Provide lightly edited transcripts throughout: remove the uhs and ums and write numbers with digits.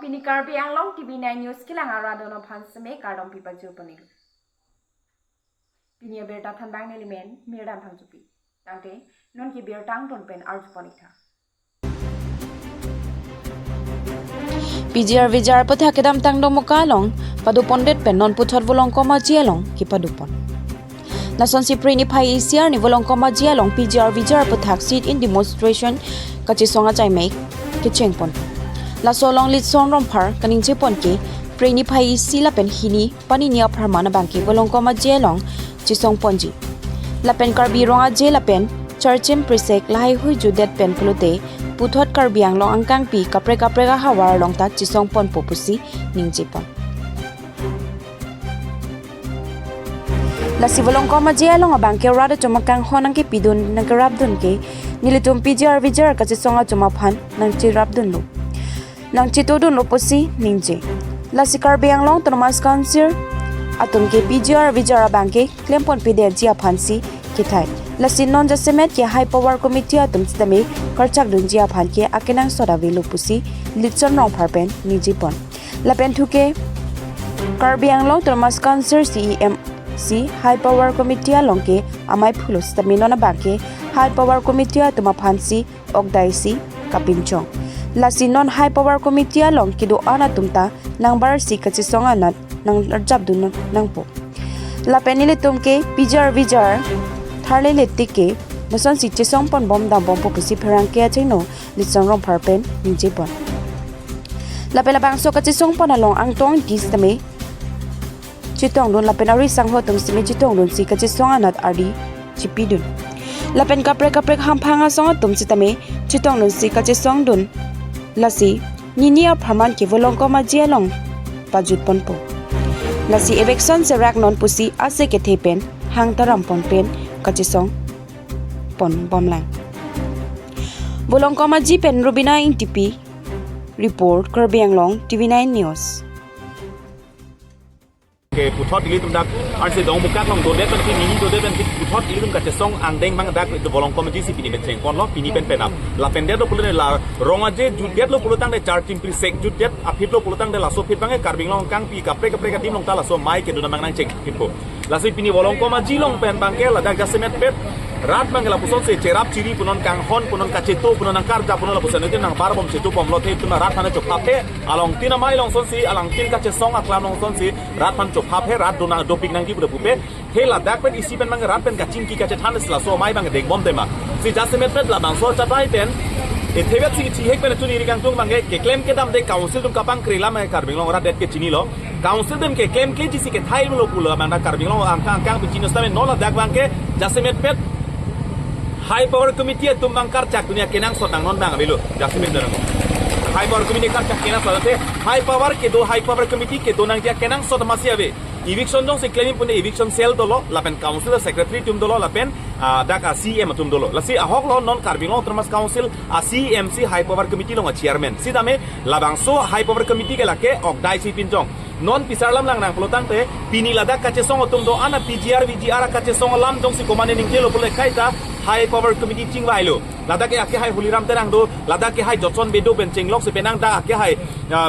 pini KARBI ANGLONG TV9 News kilang aradono pansame kardong pipaju panilu. Pini berta thanbang nelimen mirdan phangjupi. Tangte non ki bertang ton pen arj ponita. PGR Vijar patha kedam tangdong mokalong padu pondet pen non puthot volong koma jialong ki padupon. Nason si preni phai ECR ni volong koma jialong PGR Vijar pathak sit in demonstration kachi songa chai make ki chengpon. La solong lit song romphar kaning chepon ki preni phai sila pen hini pani nia pharmana bangki volong koma jialong chi song ponji. La pen KARBI ronga je la pen charchim presek lai hui judet pen pulute puthot KARBI ANGLONG angkang pi kapre ga hawar long ta chisong pon popusi ningjipon la sivolong koma jialong abang ke rada chomakang honang ke pidun nang karabdun ke nilitum PGR Vijar ka chisonga chomaphan nang chirabdun lu nang chitodun oposi ningje la si KARBI ANGLONG Thomas Council atum ke PGR Vijar abang ke klempon pide jia phansi kithai lasin non jasemet ke high power committee atum stame karchak dunjia phan ke akenang soda velu pusi litson rong pharpen nijipon lapen thuke KARBI ANGLONG Thomas Council CEMC high power committee alongke amai phulus taminona bake high power committee atuma phansi okdaisi kapinchong lasin non high power committee along kido ana tumta nangbar si kachi songa nat nang jabdun nangpo lapenile tumke PGR Vijar tharle letike nason si chesong pon bom dam bom pusi pherang ke achino lisong rong pharpen ninjepon lapela bangso ka chesong pon along angtong disame chitong don lapenari sangho tum simi chitong don si ka chesong anat ardi chipidun lapen kapre hamphanga song tum chitame chitong don si ka chesong don lasi ninia pharman ke volong koma jialong pajut ponpo lasi election se rak non pusi ase ke thepen hang taram pon pen kachisong pon bomlang bolong koma ji pen rubina in TP report KARBI ANGLONG TV9 News ke puthot ilitum dak arse dong mukak long dode pen ni dode pen puthot ilitum ka chesong angdeng mang dak the bolong koma ji si pini pen cheng kon lo pini pen penap la pende do pulune la ronga je judet lo pulutang de char tim pri sek judet apit lo pulutang de la so pit bange KARBI ANGLONG kang pi kapre ka dim long ta la so mai ke do na mang nang chek pipo lasi pini bolong koma ji long pen bangke la dak jasemet pet rat bangela puson se cherap chiri punon kang hon punon kacheto punon ang karja punon la puson tin nang bar bom chetu pom lo the tuna rat hana chop aphe along tina mai long son si alang tin ka che song aklam long son si rat han chop aphe rat dona doping nang ki bu pupe he la dak pen isi pen mang rat pen ka chingki ka che thanes la so mai bang dek bom tema si jasemet pet la bang so chatai ten e thebet si chi hek pen tu ni kang tung bang ke claim ke dam de council tum kapang krila mai KARBI ANGLONG rat det ke chini lo council dem ke claim ke ji si ke thai lo pula mang KARBI ANGLONG ang bi chinos tame no la dak bang ke jasemet pet high power committee tumbang karchak dunia kenang sotang non bang belu jasmin darang high power committee karchak kenang sotate high power ke do high power committee ke do nang dia kenang sot masih ave eviction dong se claim pune eviction cell dolo lapen council secretary tum dolo lapen daka CM tum dolo lasi ahok lo non KARBI ANGLONG Thomas council CMC high power committee long chairman sidame labang so high power committee ke lake okdai si pinjong non pisarlam lang nang pelotang te pini ladak kache song otum do ana PGR Vijar kache song lam dong si komane ning jelo pule kaita high power committee chingwai lo ladak ke ake hai huliram terang do ladak ke hai jotson bedo ben chenglok se penang da ake hai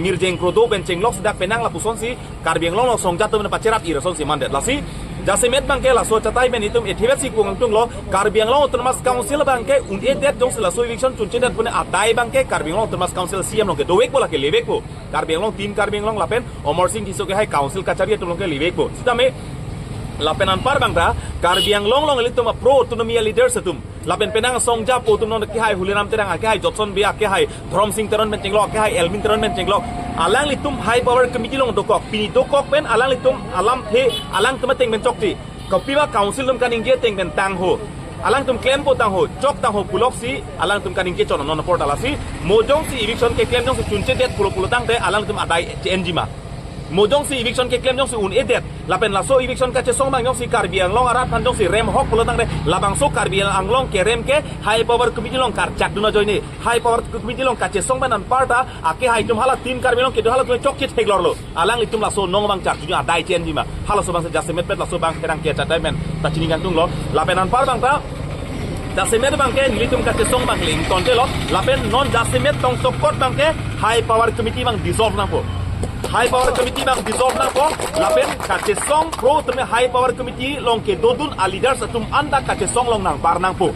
mirjeng krodo ben chenglok dak penang la puson si KARBI ANGLONG lo song jatum na pacerat ira son si mandet lasi jasemet bangke la so chatai ben itum ethebet si kung tung lo KARBI ANGLONG Thomas council bangke un edet dong se la so eviction chunchedat pune atai bangke KARBI ANGLONG Thomas council CM lo ke doek bola ke levek po KARBI ANGLONG team KARBI ANGLONG lapen omor sing kiso ke hai council kachari tulong ke levek po sidame lapenan par bangta KARBI ANGLONG long elitum pro autonomia leaders atum lapen penang songja po tum non ke hai huliram terang ke hai jotson bia ke hai dhrom sing teron ben chenglok ke hai elmin teron ben chenglok alang litum high power committee long dokok pini dokok pen alang litum alam the alang tum teng ben chokti kopiwa council tum kaning je teng ben tang ho alang tum claim po tang ho chok tang ho pulok si alang tum kaning je chon non portal si mojong si eviction ke claim jong si chunche det pulo tang te alang tum adai NG ma mojong si eviction ke claim jong si un edet lapen la so eviction ka che song bang jong si KARBI ANGLONG arat han jong si rem hok pulo tang de labang so KARBI ANGLONG ke rem ke high power committee long kar chak duna joini high power committee long ka che song ban parta ake high tum hala team KARBI ANGLONG ke do hala tum chok che theglor lo alang litum la so nong bang chak dunia dai chen ji ma hala so bang se jasemet pet la so bang kerang ke chatai men ta chini gang tung lo lapen an par bang ta Jasemet bangke nilitum kate song bang ling tonte lo lapen non jasemet tong support bangke high power committee bang dissolve na po. High power committee bang dissolve na po lapen kate song pro tume high power committee long ke dodun a leaders atum anda kate song long nang bar nang po.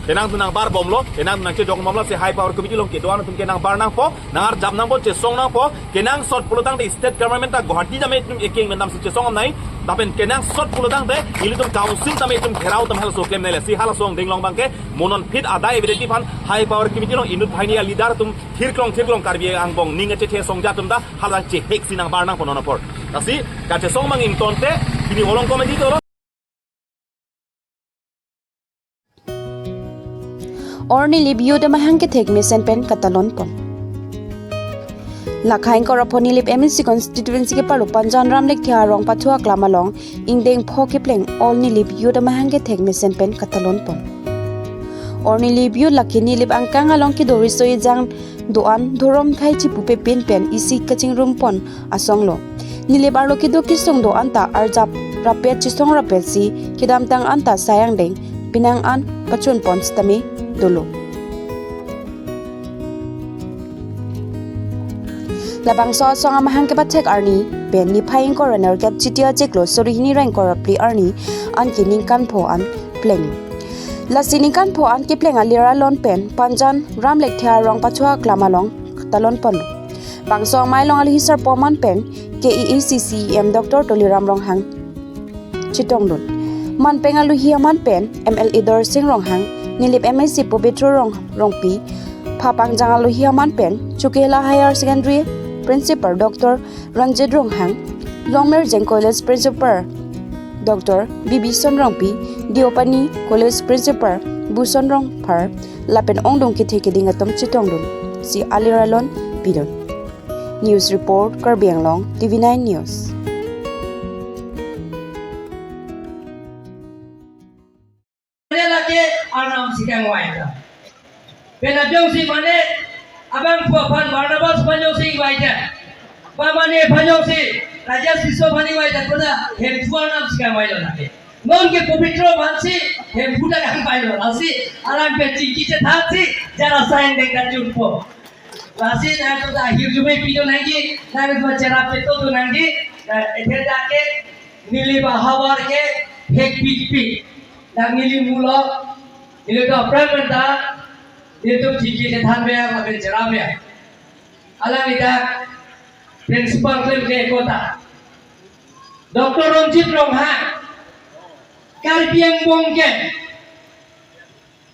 Tenang tunang bar bomlo, tenang nang ce jong mamlo se high power committee long ke doan tum ke nang bar nang po, nangar jam nang po ce song nang po, kenang sot pulutang de state government ta Guwahati jame tum eking mendam se song am nai, tapen kenang sot pulutang de ilitum council tame tum kherau tum hal so claim nai le si hala song ding long bangke monon fit ada evidenti pan high power committee long inut phainia leader tum thirklong karbi angbong ninga ce song ja tum da hala ce hek sinang bar nang po non por. Tasi ka ce song mang ing tonte kini olong committee to Orni libyo da mahang ke thek mesen pen katalon pon lakhain ko raponi lip MNC constituency ke palu panjan ramlek thia rong pathua klamalong ingdeng pho ke pleng orni libyo da mahang ke thek mesen pen katalon pon orni libyo lakini lip angkang along ki dori soi jang doan thorom khai chi pupe pen pen isi kaching room pon asonglo nile barlo ki do ki song do anta arjap rapet chi song rapet si kidam tang anta sayang deng pinang an pachun pon stami dulu labang so songa mahang ke batek arni pen ni phaing coroner ket chitia cheklo sori hini rank korapli arni an kining kan pho an pleng lasini kan pho an ki pleng alira lon pen panjan ramlek thia rong pachua klamalong talon pon bangso mailong ali hisar poman pen KEACCM Dr. Toliram rong hang chitong dun man pengalu hiaman pen MLA Dor Singh rong hang nilip MSc Pobetro rong pi phapang jangalu hiaman pen Chukela Higher Secondary Principal Dr. Ranjit rong hang Longmer Jeng College Principal Dr. BB Son rong pi Diopani College Principal Buson rong phar lapen ongdong ki theke ding atom chitong dun si aliralon pidon News Report KARBI ANGLONG TV9 News Aram sikang waita. Penajong si mane abang puapan Barnabas panjong si waita. Pamane panjong si Raja Siso pani waita pada hempuan am sikang waita nake. Non ke pubitro bansi hempuda kang waita nasi aram peci kice thati jara sain dengan jumpo. Nasi na to da hirjume pijo nangi na to jara peto to nangi ethe dake nili bahawar ke hek pipi nang nili mulok ini tu apa benda? Ini tu tinggi ke thanbe apa benjerabe? Alam ida principal ke kota. Dr. Ranjit Rongha, KARBI ANGLONG ke,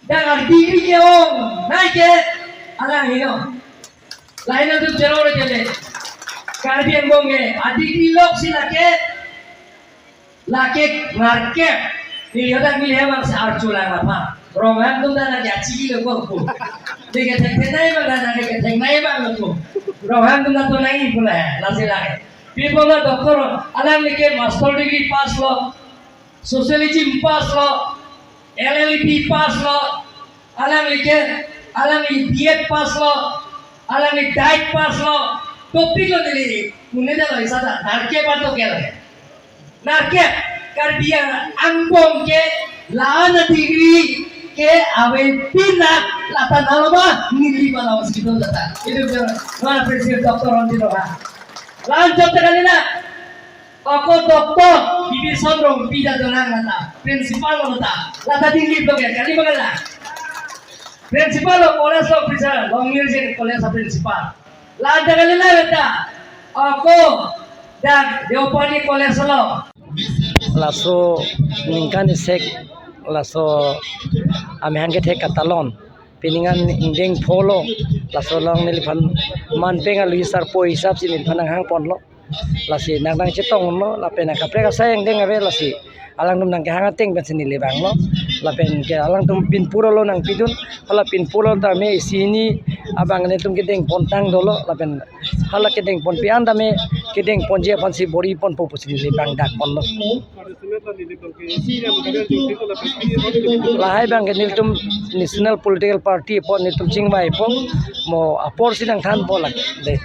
dah degree ke om, naik ke, alam ini. Lain tu jauh le jale. KARBI ANGLONG ke, degree lok si lake market. Ini ada milih bang se arculang apa? Roman tu dah nak jadi cili lepas tu. Dia kata kenai bang, dia kata kenai bang tu. Roman tu dah tu naik pula, lasi lagi. People lah doktor, alam ni ke master degree pass lo, sociology pass lo, LLB pass lo, alam ni BEd pass lo, alam ni diet pass lo. Topik lo ni, mune dah lo isada. Narke bato ke lo? Narke KARBI ANGLONG ke lana degree ke awe pina lata naloma nili bala hospital data itu mana presiden Dr. Ranjit Rongha lanjut kali na aku doktor bibi sondrong pida donang lata principal lata degree to ke kali bagala principal college officer longir je college principal lanjut kali na lata aku dan Deopani college lo laso ningkan isek laso amehang ke thek katalon piningan indeng pholo laso long nilphan man penga luisar po hisap si nilphan hang ponlo lasi nang chitong lo lapena kapre ka sayang deng ave lasi alang dum nang ke hang teng ben sini lebang lo lapen ke alang tum pin puro lo nang pidun hala pin puro ta me sini abang ne tum ke deng pontang dolo lapen hala ke deng pon pian da me ke deng ponje pansi bori pon po pusini lebang dak pon lo lahai bang ke niltum national political party pon niltum chingbai pon mo apor sinang than po lak de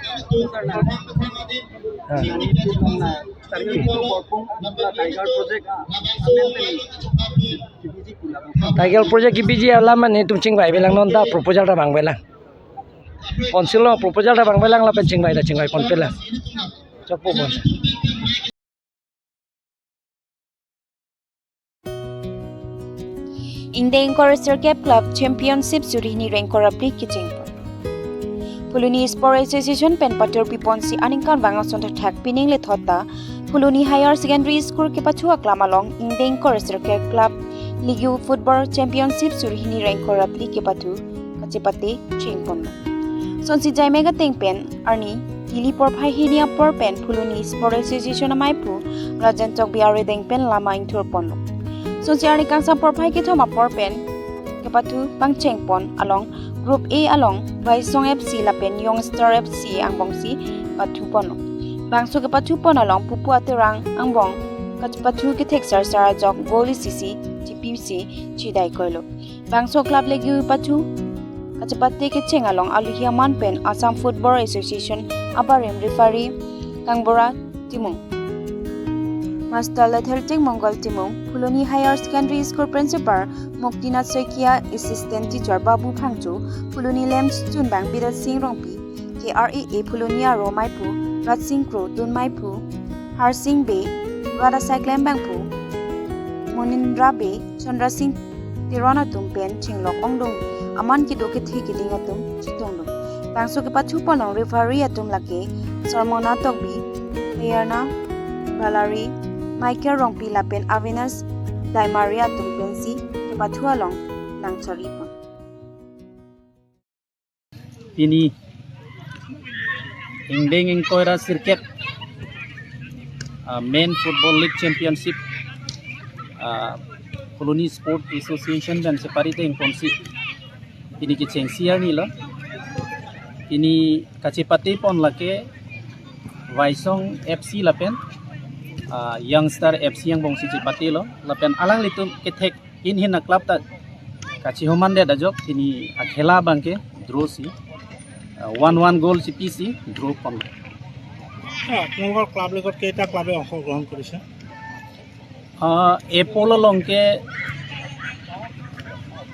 Tiger project biji lama ni tum cingbai belang non da proposal da bang belang. Konsil lo proposal da bang belang la pen cingbai kon pelang. Copo bon. Indeng Chorister Cap Club Championship suri ni rank korapli kiching. Puluni Sport Association pen patur piponsi aningkan banga sonta thak pining le thota Puluni Higher Secondary School ke pachua klamalong Indeng Chorister Cap Club Ligu Football Championship suri ni rank korapli ke patu kachepate chingpon. Sonsi jaimega tengpen arni Tili por phai hinia por pen Puluni Sport Association amaipu Rajan Chok biare dengpen lama intur ponlo. Sonsi arni kangsa por phai ke thoma por pen ke patu pangcheng pon along Group A along Vaisong FC lapen Youngstar FC angbongsi patu pono. Bangso ke patu pon along pupu aterang angbong kat patu ke texar sarajok goli CC GPC chidai koilo. Bangso club legu patu kachapate ke cheng along aluhiaman pen Assam Football Association abarim referee kangbora timung. Master Letherting Mongol Timung, Puluni Higher Secondary School Principal, Moktina Soikia, Assistant Teacher Babu Pangju, Puluni Lems Tunbang Bidat Singh Rongpi, KREA Pulunia Ro Maipu, Rat Singh Kro Tun Maipu, Har Singh Bay, Rada Cyclem Bangpu, Monindra Bay, Chandra Singh Tirona Tumpen, Chinglok Ongdong, Aman Kido Kithiki Dingatum, Chitongdong, Bangso Kepatu Ponong Referee Atum Lake, Sarmona Togbi, Ayana, Balari, Michael Rongpi lapen Avinas Daimaria tumpensi ke pathua long langchari pon. Ini Indeng Inkoira Circuit Main Football League Championship Puluni Sport Association dan separate ingkonsi ini kiceng siar ni lah ini kacipati pon lake Vaisong FC lapen Youngstar FC yang bongsi cipati lo lapen alang litu ketek in hina club ta kachi homan de dajok ini akhela bangke draw si 1-1 goal CPC draw pon আপোনালোকৰ club লিগত কেইটা ক্লাবে অংশগ্ৰহণ কৰিছে এ পলো লংকে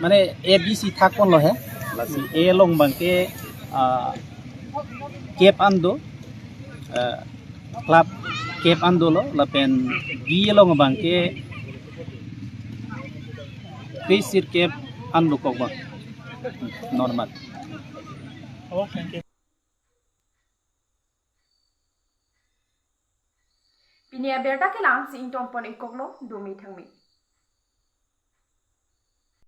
মানে এ বি সি থাকন লহে লাসি এ লং bangke Cape Andolo club Cape Andolo lapen di long bangke Krisir Cape Ando kogba normal. Oh, thank you. Pinia berta ke lang si intong pon ikoklo dumi thangmi.